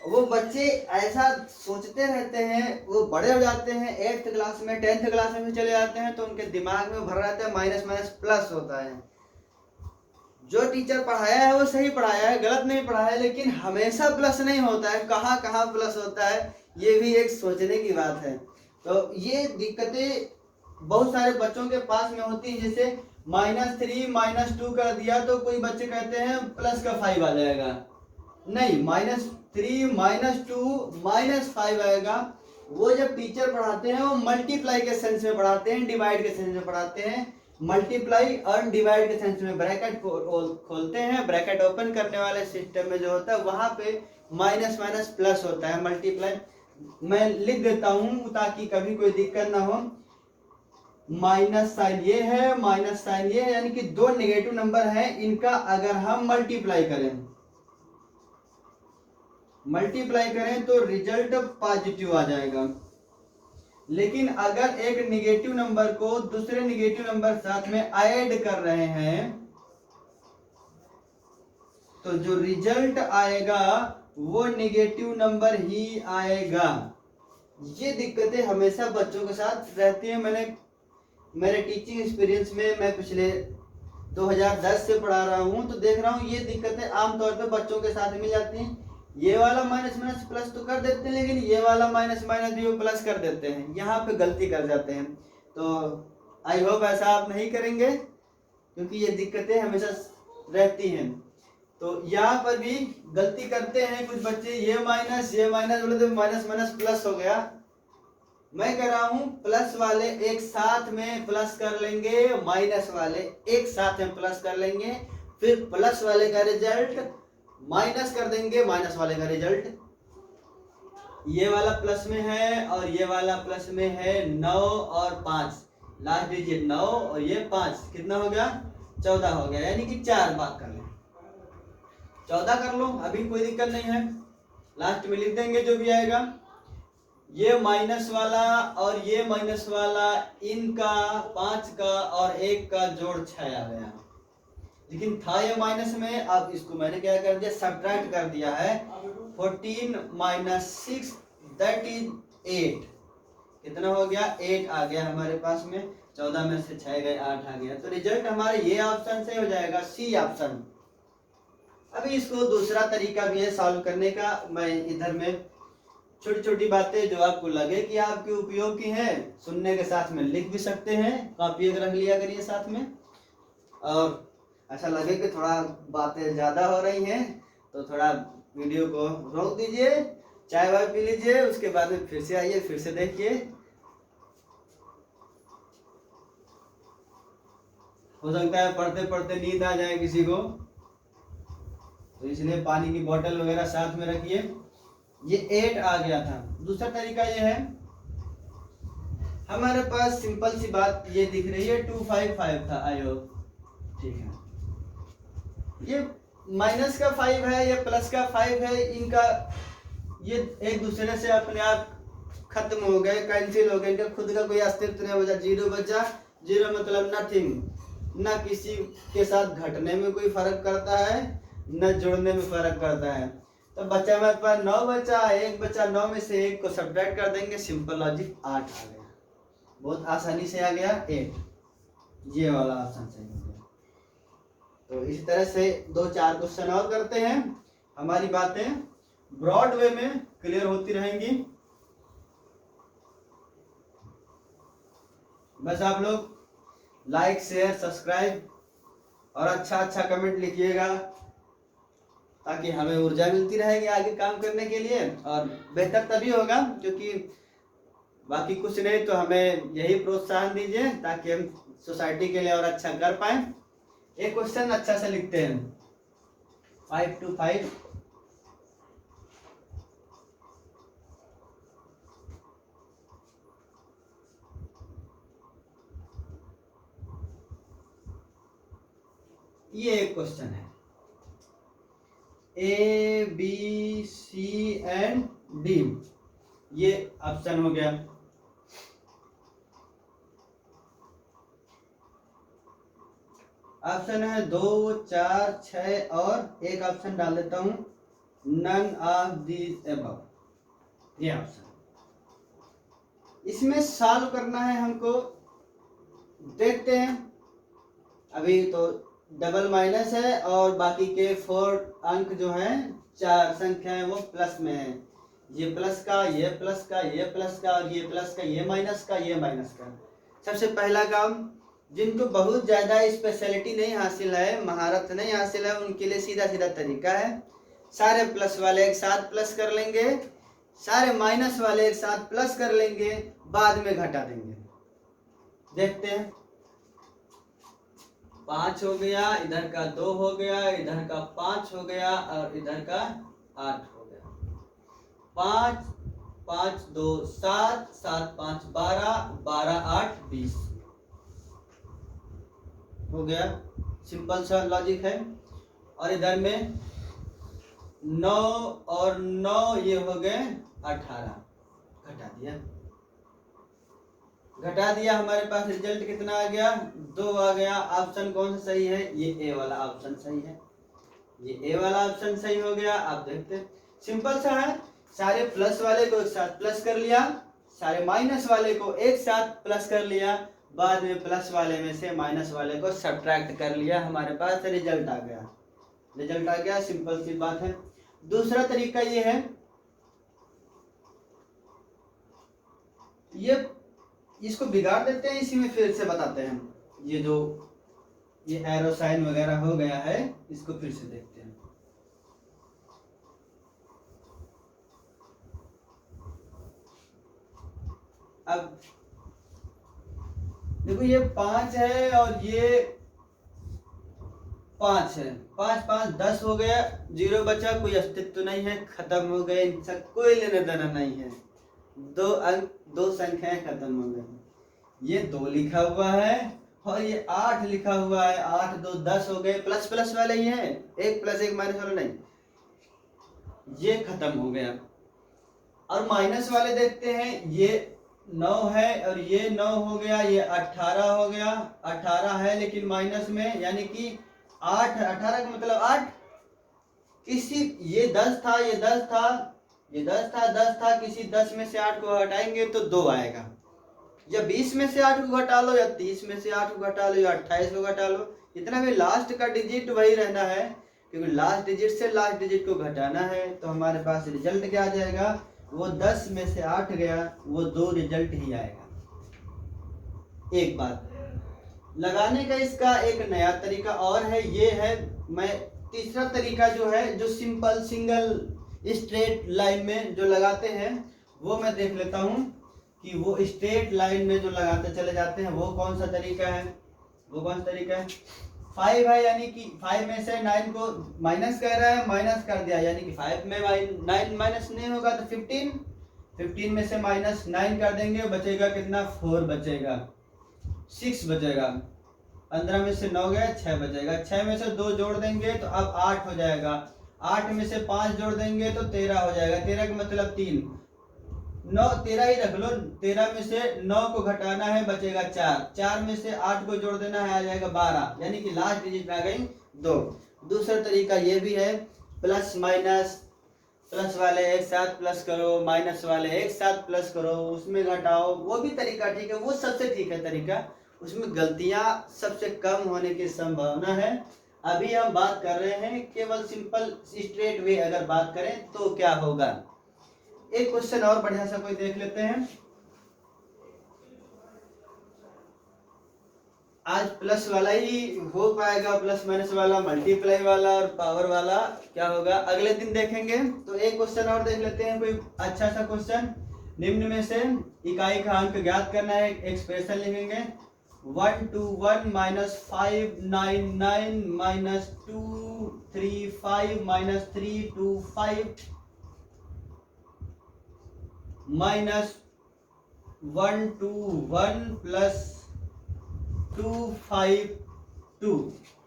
वो बच्चे ऐसा सोचते रहते हैं, वो बड़े हो जाते हैं 8th क्लास में 10th क्लास में भी चले जाते हैं, तो उनके दिमाग में भर रहता है माइनस माइनस प्लस होता है। जो टीचर पढ़ाया है वो सही पढ़ाया है, गलत नहीं पढ़ाया है, लेकिन हमेशा प्लस नहीं होता है, कहाँ कहाँ प्लस होता है, ये भी एक सोचने की बात है। तो ये दिक्कतें बहुत सारे बच्चों के पास में होती है। जैसे -3 -2 कर दिया तो कोई बच्चे कहते हैं प्लस का 5 आ जाएगा, नहीं, -3 -2 -5 आएगा। वो जब टीचर पढ़ाते हैं वो मल्टीप्लाई के सेंस में पढ़ाते हैं, डिवाइड के सेंस में पढ़ाते हैं। मल्टीप्लाई और डिवाइड के सेंस में ब्रैकेट खोलते हैं, ब्रैकेट ओपन करने वाले सिस्टम में जो होता है वहां पे माइनस माइनस प्लस होता है, मल्टीप्लाई। मैं लिख देता हूं ताकि कभी कोई दिक्कत ना हो। माइनस साइन ये है, माइनस साइन ये है, यानी कि दो नेगेटिव नंबर है, इनका अगर हम मल्टीप्लाई करें तो रिजल्ट पॉजिटिव आ जाएगा। लेकिन अगर एक नेगेटिव नंबर को दूसरे नेगेटिव नंबर साथ में ऐड कर रहे हैं तो जो रिजल्ट आएगा वो नेगेटिव नंबर ही आएगा। ये दिक्कतें हमेशा बच्चों के साथ रहती हैं। मेरे टीचिंग एक्सपीरियंस में मैं पिछले 2010 से पढ़ा रहा हूँ, तो देख रहा हूँ ये दिक्कतें आमतौर पे बच्चों के साथ मिल जाती हैं। ये वाला माइनस माइनस प्लस तो कर देते हैं, लेकिन ये वाला माइनस माइनस भी वो प्लस कर देते हैं, यहाँ पे गलती कर जाते हैं। तो आई होप ऐसा आप नहीं करेंगे, क्योंकि ये दिक्कतें हमेशा रहती हैं। तो यहाँ पर भी गलती करते हैं कुछ बच्चे, ये माइनस बोले तो माइनस माइनस प्लस हो गया। मैं कह रहा हूँ प्लस वाले एक साथ में प्लस कर लेंगे, माइनस वाले एक साथ में प्लस कर लेंगे, फिर प्लस वाले का रिजल्ट माइनस कर देंगे, माइनस वाले का रिजल्ट। ये वाला प्लस में है और ये वाला प्लस में है, 9 और 5, लास्ट डिजिट 9 और ये 5, कितना हो गया 14 हो गया, यानी कि 4 बात कर लें, 14 कर लो, अभी कोई दिक्कत नहीं है। लास्ट में लिख देंगे जो भी आएगा। ये माइनस वाला और ये माइनस वाला, इनका 5 का और 1 का जोड़ 6 आ गया, लेकिन था ये माइनस में। अब इसको मैंने क्या कर दिया, सब्ट्रैक्ट कर दिया है। 14 - 6 दैट इज 8, कितना हो गया 8 आ गया हमारे पास में। 14 में से 6 गए, 8 आ गया। तो रिजल्ट हमारे ये ऑप्शन से हो जाएगा, सी ऑप्शन। अभी इसको दूसरा तरीका भी है सॉल्व करने का। मैं इधर में छोटी छोटी बातें जो आपको लगे कि आपके उपयोग की हैं, सुनने के साथ में लिख भी सकते हैं, कॉपी एक रख लिया करिए साथ में। और ऐसा लगे कि थोड़ा बातें ज़्यादा हो रही हैं तो थोड़ा वीडियो को रोक दीजिए, चाय वाय पी लीजिए, उसके बाद में फिर से आइए, फिर से देखिए। हो सकता है पढ़ते पढ़ते नींद आ जाए किसी को, तो इसलिए पानी की बोतल वगैरह साथ में रखिए। ये 8 आ गया था। दूसरा तरीका ये है, हमारे पास सिंपल सी बात ये दिख रही है, 255 था, आयो ठीक है। ये माइनस का 5 है, ये प्लस का 5 है, इनका ये एक दूसरे से अपने आप खत्म हो गए, कैंसिल हो गए, इनका खुद का कोई अस्तित्व नहीं बचा, जीरो बचा। जीरो मतलब नथिंग, ना किसी के साथ घटने में कोई फर्क करता है, न जुड़ने में फर्क करता है। तो बचा हमारे पास 9 बचा, 1 बचा, 9 में से 1 को सब्ट्रैक्ट कर देंगे, सिंपल लॉजिक 8 आ गया, बहुत आसानी से आ गया 8। ये वाला ऑप्शन सही हो गया। तो इसी तरह से 2-4 क्वेश्चन और करते हैं, हमारी बातें ब्रॉड वे में क्लियर होती रहेंगी। बस आप लोग लाइक शेयर सब्सक्राइब और अच्छा कमेंट लिखिएगा, ताकि हमें ऊर्जा मिलती रहेगी आगे काम करने के लिए, और बेहतर तभी होगा क्योंकि बाकी कुछ नहीं तो हमें यही प्रोत्साहन दीजिए ताकि हम सोसाइटी के लिए और अच्छा कर पाए। एक क्वेश्चन अच्छा से लिखते हैं, 5 to 5। ये एक क्वेश्चन है, A B C and D, ये ऑप्शन हो गया। ऑप्शन है 2, 4, 6 और एक ऑप्शन डाल देता हूं, नन ऑफ दीज अबव। ये ऑप्शन इसमें सॉल्व करना है हमको, देखते हैं। अभी तो डबल माइनस है और बाकी के 4 अंक जो हैं, 4 संख्याएं वो प्लस में है। ये प्लस का, ये प्लस का, ये प्लस का, और ये प्लस का, ये माइनस का, ये माइनस का। सबसे पहला काम, जिनको बहुत ज्यादा स्पेशलिटी नहीं हासिल है, महारत नहीं हासिल है, उनके लिए सीधा सीधा तरीका है, सारे प्लस वाले एक साथ प्लस कर लेंगे, सारे माइनस वाले एक साथ प्लस कर लेंगे, बाद में घटा देंगे। देखते हैं, 5 हो गया, इधर का 2 हो गया, इधर का 5 हो गया, और इधर का 8 हो गया। 5 5 2 7, 7 5 12, 12 8 20 हो गया। सिंपल सा लॉजिक है। और इधर में 9 और 9 ये हो गए 18, घटा दिया, हमारे पास रिजल्ट कितना आ गया, 2 आ गया। ऑप्शन कौन सा सही है, ये ए वाला ऑप्शन सही है, ये ए वाला ऑप्शन सही हो गया। आप देखते हैं सिंपल सा है, सारे प्लस वाले को एक साथ प्लस कर लिया, सारे माइनस वाले को एक साथ प्लस कर लिया, बाद में प्लस वाले में से माइनस वाले को सब्ट्रैक्ट कर लिया, हमारे पास रिजल्ट आ गया। सिंपल सी बात है। दूसरा तरीका ये है, ये इसको बिगाड़ देते हैं, इसी में फिर से बताते हैं। ये जो ये एरो साइन वगैरह हो गया है, इसको फिर से देखते हैं। अब देखो, ये 5 है और ये 5 है, 5 5 10 हो गया, 0 बचा, कोई अस्तित्व नहीं है, खत्म हो गए, इनसे कोई लेना देना नहीं है। 2 अंक, 2 संख्याएं खत्म हो गई। ये 2 लिखा हुआ है और ये 8 लिखा हुआ है, 8 2 10 हो गए, प्लस प्लस वाले ही हैं, 1 प्लस 1 माइनस वाला नहीं, ये खत्म हो गया। और माइनस वाले देखते हैं, ये 9 है और ये 9 हो गया, ये 18 हो गया, 18 है लेकिन माइनस में, यानी कि 8, 18 का मतलब 8, किसी ये 10 था, ये 10 था, ये 10 था, 10 था, किसी 10 में से 8 को हटाएंगे तो 2 आएगा। या 20 में से 8 को घटा लो, या 30 में से 8 को घटा लो, या 28 को घटा लो, इतना भी लास्ट का डिजिट वही रहना है, क्योंकि लास्ट डिजिट से लास्ट डिजिट को घटाना है। तो हमारे पास रिजल्ट क्या आ जाएगा, वो 10 में से 8 गया, वो 2 रिजल्ट ही आएगा। एक बात लगाने का इसका एक नया तरीका और है, ये है, मैं तीसरा तरीका जो है, जो सिंपल सिंगल स्ट्रेट लाइन में जो लगाते हैं, वो मैं देख लेता हूं कि वो स्ट्रेट लाइन में जो लगाते चले जाते हैं, वो कौन सा तरीका है। 5 है, यानी कि 5 में से 9 को माइनस कर रहा है, माइनस कर दिया, यानी कि 5 में 9 माइनस नहीं होगा तो 15 में से माइनस 9 कर देंगे, बचेगा कितना, 4 बचेगा, 6 बचेगा। 15 में से 9 गया 6 बचेगा, 6 में से 2 जोड़ देंगे तो अब 8 हो जाएगा, 8 में से 5 जोड़ देंगे तो 13 हो जाएगा, 13 का मतलब 3, 9 13 ही रख लो, 13 में से 9 को घटाना है बचेगा 4, 4 में से 8 को जोड़ देना है आ जाएगा 12, यानी कि लास्ट डिजिट आ गई 2। दूसरा तरीका ये भी है, प्लस माइनस, प्लस वाले एक साथ प्लस करो, माइनस वाले एक साथ प्लस करो, उसमें घटाओ, वो भी तरीका ठीक है, वो सबसे ठीक है तरीका, उसमें गलतियां सबसे कम होने की संभावना है। अभी हम बात कर रहे हैं केवल सिंपल स्ट्रेट वे अगर बात करें तो क्या होगा। एक क्वेश्चन और बढ़िया सा कोई देख लेते हैं। आज प्लस वाला ही हो पाएगा, प्लस माइनस वाला, मल्टीप्लाई वाला और पावर वाला क्या होगा अगले दिन देखेंगे। तो एक क्वेश्चन और देख लेते हैं, कोई अच्छा सा क्वेश्चन। निम्न में से इकाई का अंक ज्ञात करना है, एक्सप्रेशन लिखेंगे 121 minus 599 minus 235 minus 325 minus 121 plus 252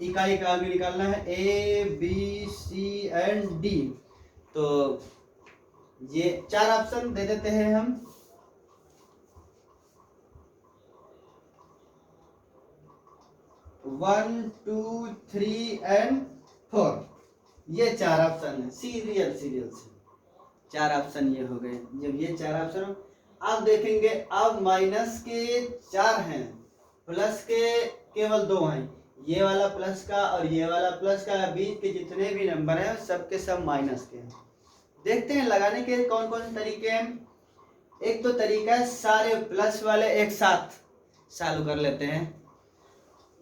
इकाई का अंक निकालना है A B C and D. तो ये 4 ऑप्शन दे देते हैं हम। 1 2 3 एंड 4 ये 4 ऑप्शन है, सीरियल से 4 ऑप्शन ये हो गए। जब ये 4 ऑप्शन आप देखेंगे, अब माइनस के 4 हैं, प्लस के केवल 2 हैं, ये वाला प्लस का और ये वाला प्लस का, बीच के जितने भी नंबर हैं सबके सब माइनस के हैं। देखते हैं लगाने के कौन कौन से तरीके हैं। एक तो तरीका है सारे प्लस वाले एक साथ चालू कर लेते हैं,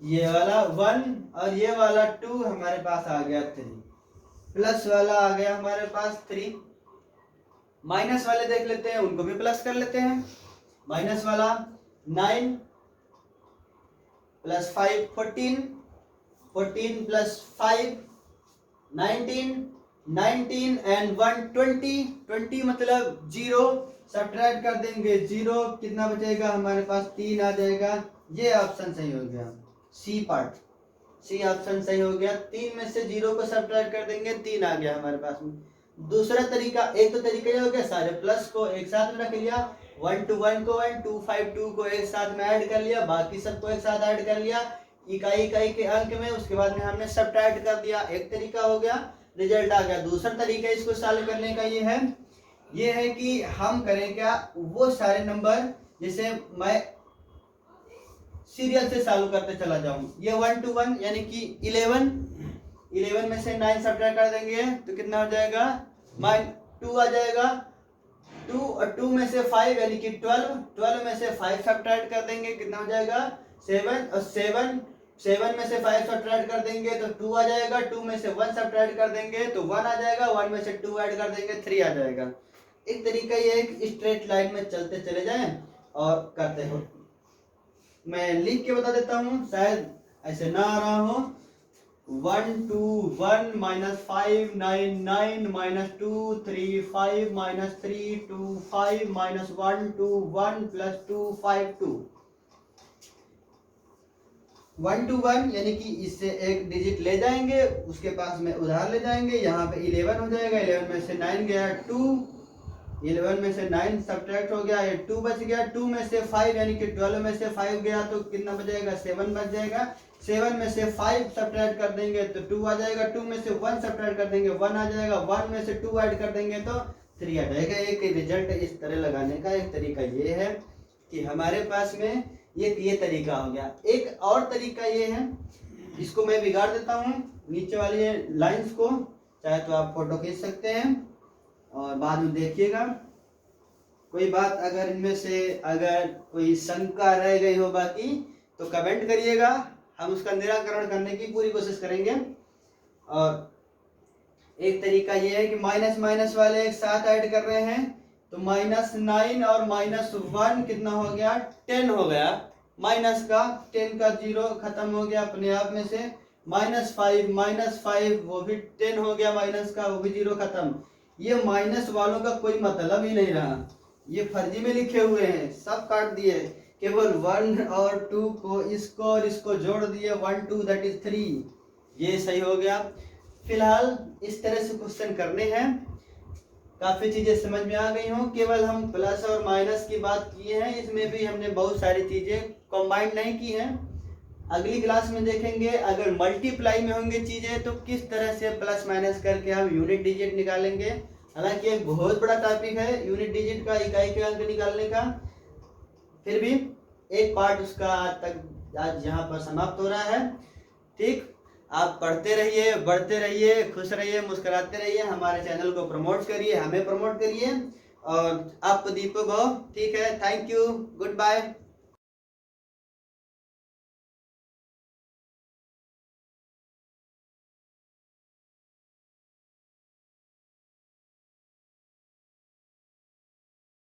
ये वाला 1 और ये वाला 2 हमारे पास आ गया 3, प्लस वाला आ गया हमारे पास 3। माइनस वाले देख लेते हैं, उनको भी प्लस कर लेते हैं। माइनस वाला 9 प्लस 5 14, 14 प्लस 5 19, 19 एंड 1 20, 20 मतलब 0, सब्ट्रैक्ट कर देंगे 0, कितना बचेगा हमारे पास 3 आ जाएगा। ये ऑप्शन सही हो गया, सी पार्ट, सी ऑप्शन सही हो गया। 3 में से 0 को सब्ट्रैक्ट कर देंगे, 3 आ गया हमारे पास में। दूसरा तरीका, एक तो तरीका ये हो गया सारे प्लस को एक साथ में रख लिया, 1 to 1 को 1, 252 को एक साथ में ऐड कर लिया, बाकी सबको एक साथ ऐड कर लिया इकाई के अंक में, उसके बाद में हमने सब्ट्रैक्ट कर दिया। एक तरीका हो गया, रिजल्ट आ गया। दूसरा तरीका इसको सॉल्व करने का ये है कि हम करें क्या, वो सारे नंबर जैसे मैं सीरियल से सॉल्व करते चला जाऊं। ये 1 to 1 यानी कि 11 में से 9 सब्ट्रैक्ट कर देंगे तो कितना हो जाएगा, 2 आ जाएगा। 2 और 2 में से 5 यानी कि 12 में से 5 सब्ट्रैक्ट कर देंगे, कितना हो जाएगा 7, और 7 में से 5 सब्ट्रैक्ट कर देंगे तो 2 आ जाएगा। 2 में से 1 सब्ट्रैक्ट कर देंगे तो 1 आ जाएगा, 1 में से 2 ऐड कर देंगे 3 आ जाएगा। एक तरीका ये है कि स्ट्रेट लाइन में चलते चले जाएं और करते हो। मैं लिख के बता देता हूँ, शायद ऐसे ना आ रहा हो। 1 2 1 minus 5 9 9 minus 2 3 5 minus 3 2 5 minus 1 2 1 plus 2 5 2। 1 to 1 यानी कि इससे एक डिजिट ले जाएंगे, उसके पास में उधार ले जाएंगे, यहाँ पे 11 हो जाएगा, 11 में से 9 गया 2, 11 में से 9 सब्ट्रैक्ट हो गया, ये 2 बच गया। 2 में से 5 यानी कि 12 में से 5 गया तो कितना बच जाएगा, 7 बच जाएगा। 7 में से 5 सब्ट्रैक्ट कर देंगे तो 2 आ जाएगा। 2 में से 1 सब्ट्रैक्ट कर देंगे 1 आ जाएगा। 1 में से 2 ऐड कर देंगे तो 3 आ जाएगा। एक रिजल्ट इस तरह लगाने का एक तरीका ये है कि हमारे पास में ये तरीका हो गया। एक और तरीका ये है, इसको मैं बिगाड़ देता हूँ, नीचे वाली लाइंस को चाहे तो आप फोटो खींच सकते हैं और बाद में देखिएगा। कोई बात अगर इनमें से अगर कोई शंका रह गई हो बाकी तो कमेंट करिएगा, हम उसका निराकरण करने की पूरी कोशिश करेंगे। और एक तरीका ये है कि माइनस माइनस वाले एक साथ ऐड कर रहे हैं तो -9 और -1 कितना हो गया, 10 हो गया। माइनस का 10 का 0 खत्म हो गया अपने आप में से। -5 वो भी 10 हो गया, माइनस का वो भी 0 खत्म। ये माइनस वालों का कोई मतलब ही नहीं रहा, ये फर्जी में लिखे हुए हैं, सब काट दिए केवल 1 और 2 को इसको और इसको जोड़ दिए, 1 2 दैट इज 3, ये सही हो गया। फिलहाल इस तरह से क्वेश्चन करने हैं। काफी चीजें समझ में आ गई हों। केवल हम प्लस और माइनस की बात किए हैं, इसमें भी हमने बहुत सारी चीजें कंबाइंड नहीं की हैं। अगली क्लास में देखेंगे अगर मल्टीप्लाई में होंगे चीजें तो किस तरह से प्लस माइनस करके हम यूनिट डिजिट निकालेंगे। हालांकि एक बहुत बड़ा टॉपिक है यूनिट डिजिट का, इकाई के अंक निकालने का, फिर भी एक पार्ट उसका आज यहाँ पर समाप्त हो रहा है। ठीक, आप पढ़ते रहिए, बढ़ते रहिए, खुश रहिए, मुस्कुराते रहिए, हमारे चैनल को प्रमोट करिए, हमें प्रमोट करिए और आप दीपक हो। ठीक है, थैंक यू, गुड बाय।